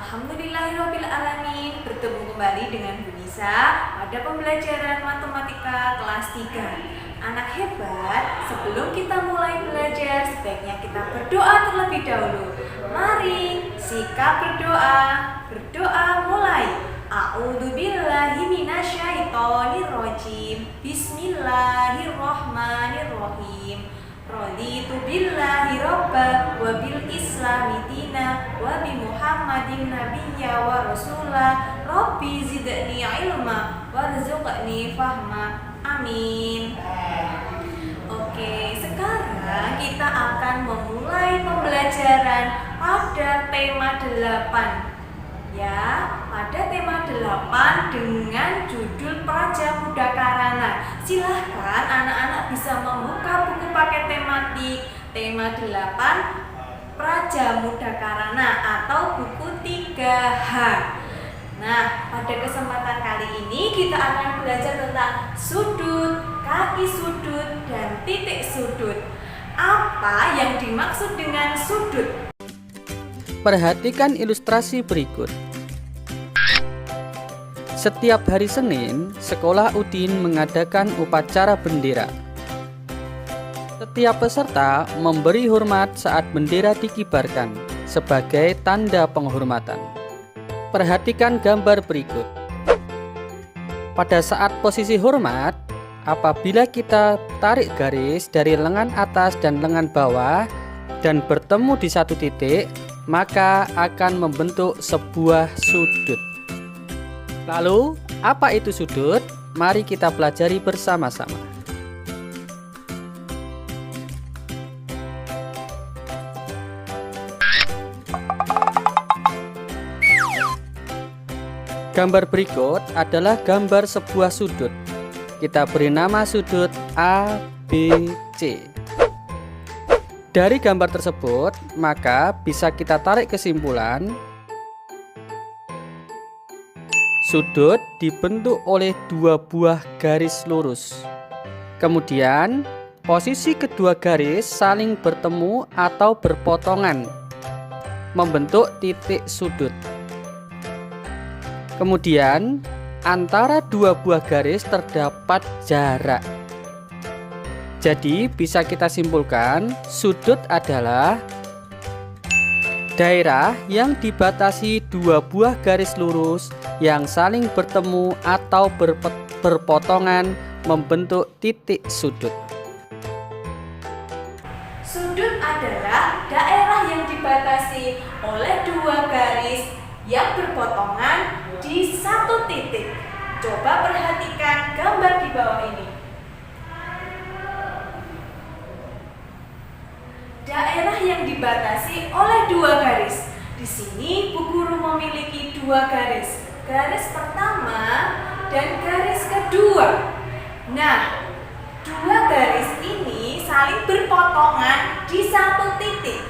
Alhamdulillahirrabbilalamin. Bertemu kembali dengan Bu Nisa pada pembelajaran matematika kelas 3. Anak hebat, sebelum kita mulai belajar sebaiknya kita berdoa terlebih dahulu. Mari sikap berdoa. Berdoa mulai. A'udzubillahi minasyaitonirrajim. Bismillahirrahmanirrahim. Raditu billahi robba wa bil islami dina wa bi muhammadin nabiyya wa rasulah rabbi zidni ilma warzuqni fahma amin. Oke, sekarang kita akan memulai pembelajaran pada tema 8 ya, pada tema 8 dengan judul Praja Muda Karana. Silahkan anak-anak bisa membuka buku paket tematik tema 8 Praja Muda Karana atau buku 3H. Nah, pada kesempatan kali ini kita akan belajar tentang sudut, kaki sudut, dan titik sudut. Apa yang dimaksud dengan sudut? Perhatikan ilustrasi berikut. Setiap hari Senin, Sekolah Udin mengadakan upacara bendera. Setiap peserta memberi hormat saat bendera dikibarkan sebagai tanda penghormatan. Perhatikan gambar berikut. Pada saat posisi hormat, apabila kita tarik garis dari lengan atas dan lengan bawah dan bertemu di satu titik, maka akan membentuk sebuah sudut. Lalu, apa itu sudut? Mari kita pelajari bersama-sama. Gambar berikut adalah gambar sebuah sudut. Kita beri nama sudut A, B, C. Dari gambar tersebut, maka bisa kita tarik kesimpulan sudut dibentuk oleh dua buah garis lurus. Kemudian, posisi kedua garis saling bertemu atau berpotongan, membentuk titik sudut. Kemudian, antara dua buah garis terdapat jarak. Jadi, bisa kita simpulkan, sudut adalah daerah yang dibatasi dua buah garis lurus yang saling bertemu atau berpotongan membentuk titik sudut. Sudut adalah daerah yang dibatasi oleh dua garis yang berpotongan di satu titik. Coba perhatikan gambar di bawah ini. Daerah yang dibatasi oleh dua garis. Di sini Bu Guru memiliki dua garis. Garis pertama dan garis kedua. Nah, dua garis ini saling berpotongan di satu titik.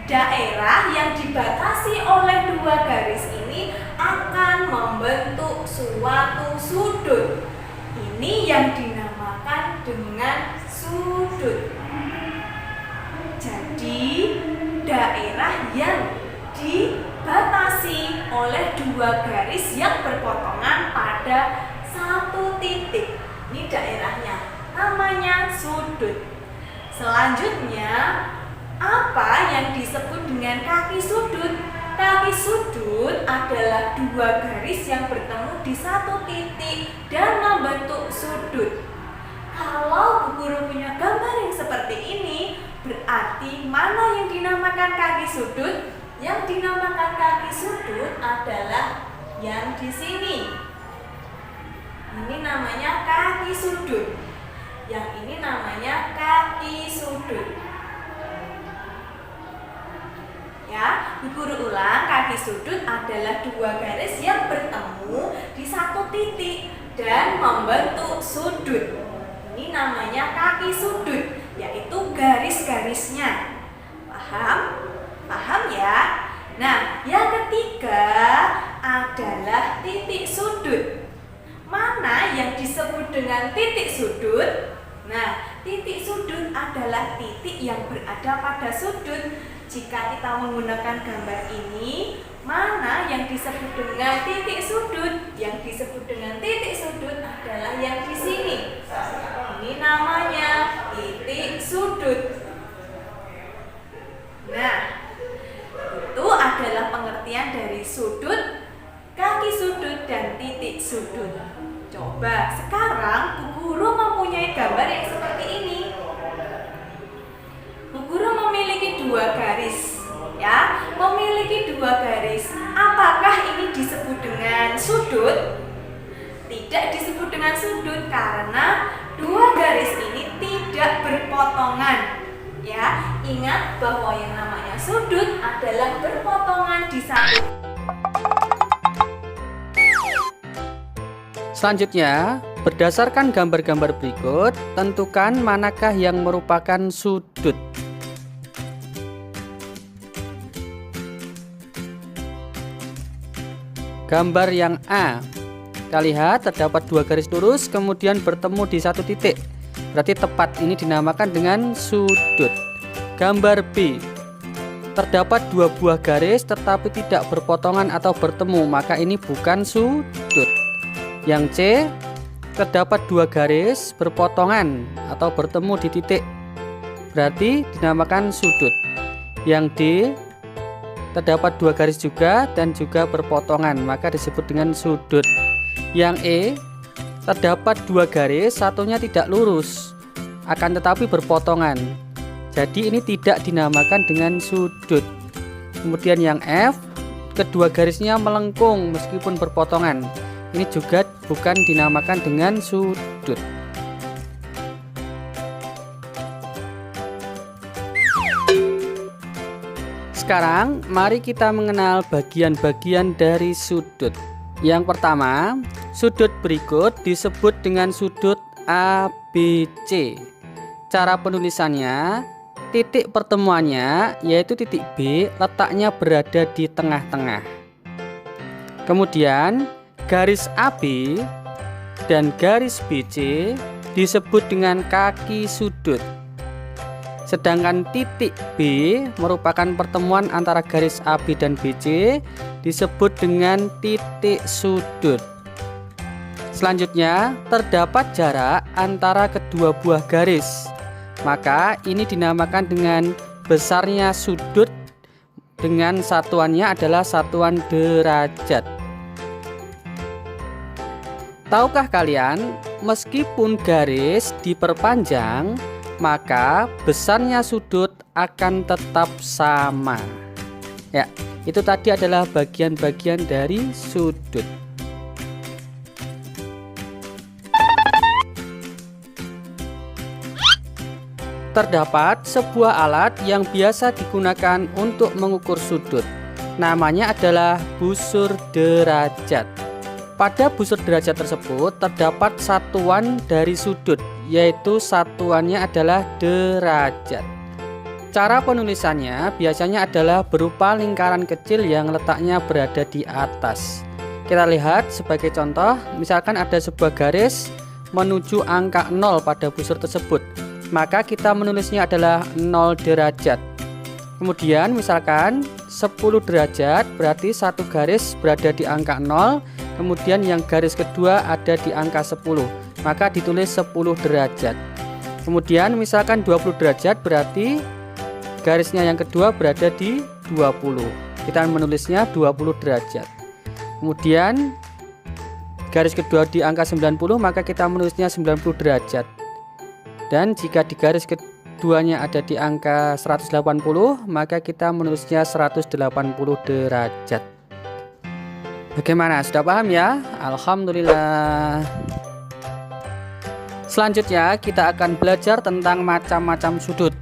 Daerah yang dibatasi oleh dua garis ini akan membentuk suatu sudut. Ini yang dinamakan dengan sudut. Jadi, daerah yang dibatasi oleh dua garis yang berpotongan pada satu titik. Ini daerahnya, namanya sudut. Selanjutnya, apa yang disebut dengan kaki sudut? Kaki sudut adalah dua garis yang bertemu di satu titik dan membentuk sudut. Kalau Bu Guru punya gambar yang seperti ini, berarti mana yang dinamakan kaki sudut? Yang dinamakan kaki sudut adalah yang di sini. Ini namanya kaki sudut. Yang ini namanya kaki sudut. Ya, Bu Guru ulang, kaki sudut adalah dua garis yang bertemu di satu titik dan membentuk sudut. Ini namanya kaki sudut, yaitu garis-garisnya. Paham? Paham ya? Nah, yang ketiga adalah titik sudut. Mana yang disebut dengan titik sudut? Nah, titik sudut adalah titik yang berada pada sudut jika kita menggunakan gambar ini, mana yang disebut dengan titik sudut? Yang disebut dengan titik sudut adalah yang di sini. Ini namanya titik sudut. Nah, itu adalah pengertian dari sudut, kaki sudut, dan titik sudut. Coba sekarang Bu Guru mempunyai gambar yang seperti ini. Bu Guru memiliki dua garis, ya, memiliki dua garis. Apakah ini disebut dengan sudut? Tidak disebut dengan sudut karena dua garis ini tidak berpotongan. Ya, ingat bahwa yang namanya sudut adalah berpotongan di satu. Selanjutnya, berdasarkan gambar-gambar berikut, tentukan manakah yang merupakan sudut. Gambar yang A, kita lihat terdapat dua garis lurus kemudian bertemu di satu titik. Berarti tepat ini dinamakan dengan sudut. Gambar B, terdapat dua buah garis tetapi tidak berpotongan atau bertemu, maka ini bukan sudut. Yang C, terdapat dua garis berpotongan atau bertemu di titik, berarti dinamakan sudut. Yang D, terdapat dua garis juga dan juga berpotongan, maka disebut dengan sudut. Yang E, terdapat dua garis, satunya tidak lurus akan tetapi berpotongan, jadi ini tidak dinamakan dengan sudut. Kemudian yang F, kedua garisnya melengkung meskipun berpotongan, ini juga bukan dinamakan dengan sudut. Sekarang mari kita mengenal bagian-bagian dari sudut. Yang pertama, sudut berikut disebut dengan sudut ABC. Cara penulisannya, titik pertemuannya yaitu titik B letaknya berada di tengah-tengah. Kemudian garis AB dan garis BC disebut dengan kaki sudut. Sedangkan titik B merupakan pertemuan antara garis AB dan BC, disebut dengan titik sudut. Selanjutnya, terdapat jarak antara kedua buah garis, maka ini dinamakan dengan besarnya sudut dengan satuannya adalah satuan derajat. Tahukah kalian, meskipun garis diperpanjang, maka besarnya sudut akan tetap sama. Ya, itu tadi adalah bagian-bagian dari sudut. Terdapat sebuah alat yang biasa digunakan untuk mengukur sudut. Namanya adalah busur derajat. Pada busur derajat tersebut terdapat satuan dari sudut, yaitu satuannya adalah derajat. Cara penulisannya biasanya adalah berupa lingkaran kecil yang letaknya berada di atas. Kita lihat sebagai contoh, misalkan ada sebuah garis menuju angka 0 pada busur tersebut, maka kita menulisnya adalah 0 derajat. Kemudian misalkan 10 derajat, berarti satu garis berada di angka 0, kemudian yang garis kedua ada di angka 10, maka ditulis 10 derajat. Kemudian misalkan 20 derajat, berarti garisnya yang kedua berada di 20, kita menulisnya 20 derajat. Kemudian garis kedua di angka 90, maka kita menulisnya 90 derajat. Dan jika di garis keduanya ada di angka 180, maka kita menulisnya 180 derajat. Bagaimana? Sudah paham ya? Alhamdulillah. Selanjutnya kita akan belajar tentang macam-macam sudut.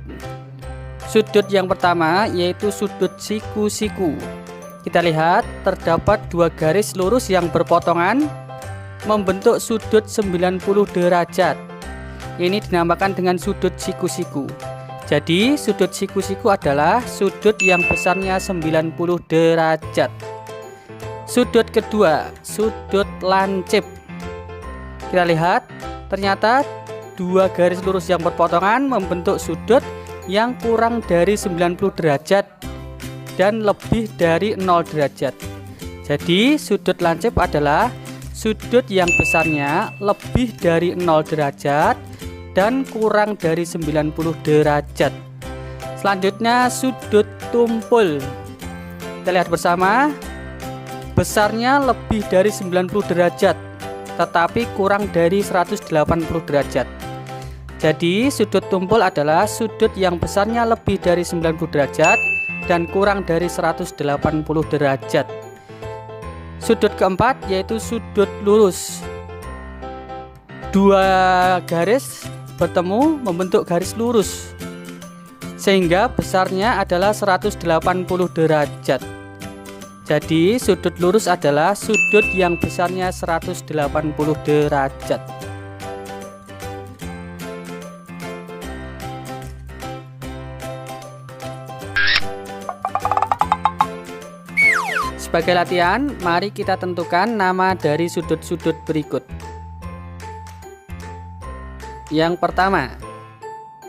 Sudut yang pertama yaitu sudut siku-siku. Kita lihat terdapat dua garis lurus yang berpotongan membentuk sudut 90 derajat. Ini dinamakan dengan sudut siku-siku. Jadi sudut siku-siku adalah sudut yang besarnya 90 derajat. Sudut kedua, sudut lancip. Kita lihat ternyata dua garis lurus yang berpotongan membentuk sudut yang kurang dari 90 derajat dan lebih dari 0 derajat. Jadi sudut lancip adalah sudut yang besarnya lebih dari 0 derajat dan kurang dari 90 derajat. Selanjutnya sudut tumpul. Kita lihat bersama. Besarnya lebih dari 90 derajat tetapi kurang dari 180 derajat. Jadi sudut tumpul adalah sudut yang besarnya lebih dari 90 derajat dan kurang dari 180 derajat. Sudut keempat yaitu sudut lurus. Dua garis bertemu membentuk garis lurus sehingga besarnya adalah 180 derajat. Jadi sudut lurus adalah sudut yang besarnya 180 derajat. Sebagai latihan, mari kita tentukan nama dari sudut-sudut berikut. Yang pertama,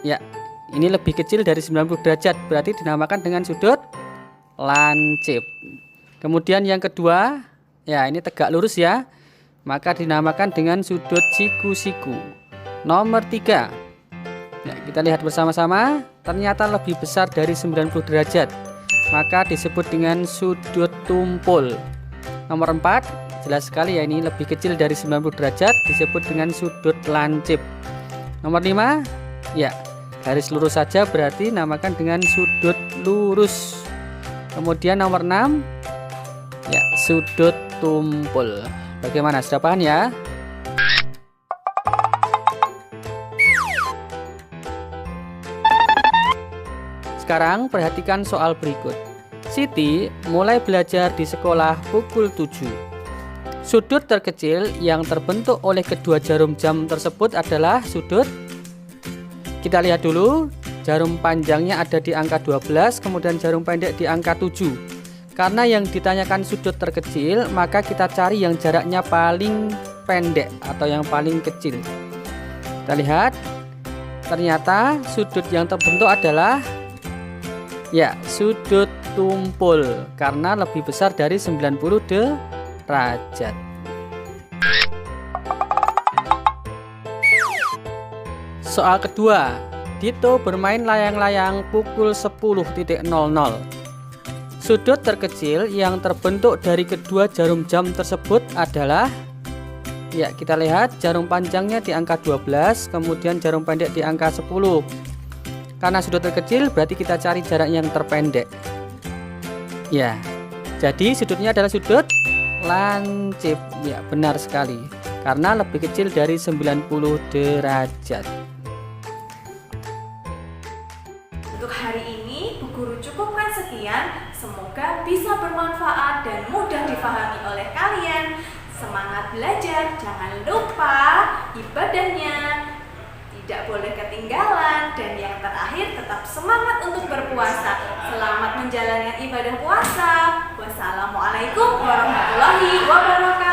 ya, ini lebih kecil dari 90 derajat, berarti dinamakan dengan sudut lancip. Kemudian yang kedua, ya ini tegak lurus ya, maka dinamakan dengan sudut siku-siku. Nomor 3, ya, kita lihat bersama-sama, ternyata lebih besar dari 90 derajat. Maka disebut dengan sudut tumpul. Nomor 4, jelas sekali ya, ini lebih kecil dari 90 derajat, disebut dengan sudut lancip. Nomor 5, ya garis lurus saja, berarti namakan dengan sudut lurus. Kemudian nomor 6, ya sudut tumpul. Bagaimana, sudah paham ya? Sekarang perhatikan soal berikut. Siti mulai belajar di sekolah pukul 7. Sudut terkecil yang terbentuk oleh kedua jarum jam tersebut adalah sudut. Kita lihat dulu, jarum panjangnya ada di angka 12, kemudian jarum pendek di angka 7. Karena yang ditanyakan sudut terkecil, maka kita cari yang jaraknya paling pendek atau yang paling kecil. Kita lihat, ternyata sudut yang terbentuk adalah ya sudut tumpul karena lebih besar dari 90 derajat. Soal kedua, Dito bermain layang-layang pukul 10.00. Sudut terkecil yang terbentuk dari kedua jarum jam tersebut adalah, ya kita lihat jarum panjangnya di angka 12, kemudian jarum pendek di angka 10. Karena sudut terkecil berarti kita cari jarak yang terpendek. Ya, jadi sudutnya adalah sudut lancip. Ya, benar sekali. Karena lebih kecil dari 90 derajat. Untuk hari ini, Bu Guru cukupkan sekian. Semoga bisa bermanfaat dan mudah difahami oleh kalian. Semangat belajar, jangan lupa ibadahnya tidak boleh ketinggalan, dan yang terakhir tetap semangat untuk berpuasa. Selamat menjalankan ibadah puasa. Wassalamualaikum warahmatullahi wabarakatuh.